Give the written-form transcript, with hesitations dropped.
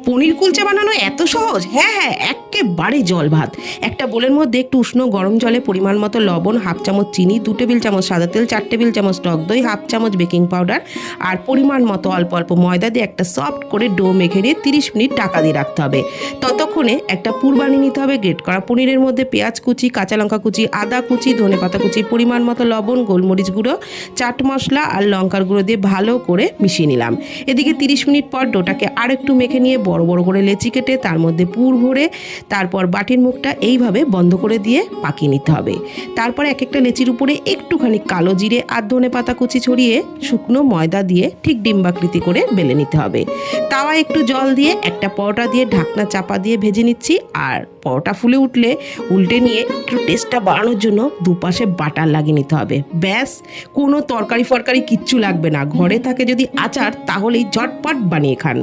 পনির কুলচা বানানো এত সহজ? হ্যাঁ হ্যাঁ, একেবারে জল ভাত। একটা বোলের মধ্যে একটু উষ্ণ গরম জলে পরিমাণ মতো লবণ, হাফ চামচ চিনি, 2 টেবিল চামচ সাদা তেল, 4 টেবিল চামচ টক দই, হাফ চামচ বেকিং পাউডার আর পরিমাণ মতো অল্প অল্প ময়দা দিয়ে একটা সফট করে ডো মেখে নিয়ে 30 মিনিট ঢাকা দিয়ে রাখতে হবে। ততক্ষণে একটা পুর বানিয়ে নিতে হবে। গ্রেট করা পনিরের মধ্যে পেঁয়াজ কুচি, কাঁচা লঙ্কা কুচি, আদা কুচি, ধনেপাতা কুচি, পরিমাণ মতো লবণ, গোলমরিচ গুঁড়ো, চাট মশলা আর লঙ্কার গুঁড়ো দিয়ে ভালো করে মিশিয়ে নিলাম। এদিকে 30 মিনিট পর ডোটাকে আর একটু মেখে নিয়ে বড় বড় করে লেচি কেটে তার মধ্যে পুর ভরে তারপর বাটির মুখটা এইভাবে বন্ধ করে দিয়ে পাকিয়ে নিতে হবে। তারপর এক একটা লেচির উপরে একটুখানি কালো জিরে আর ধনেপাতা কুচি ছড়িয়ে শুকনো ময়দা দিয়ে ঠিক ডিম্বাকৃতি করে বেলে নিতে হবে। তাওয়ায় একটু জল দিয়ে একটা পরোটা দিয়ে ঢাকনা চাপা দিয়ে ভেজে নিচ্ছি। আর পরোটা ফুলে উঠলে উল্টে নিয়ে একটু টেস্টটা বাড়ানোর জন্য দুপাশে বাটার লাগিয়ে নিতে হবে। ব্যাস, কোনো তরকারি ফরকারি কিচ্ছু লাগবে না। ঘরে থাকে যদি আচার, তাহলেই ঝটপট বানিয়ে খান।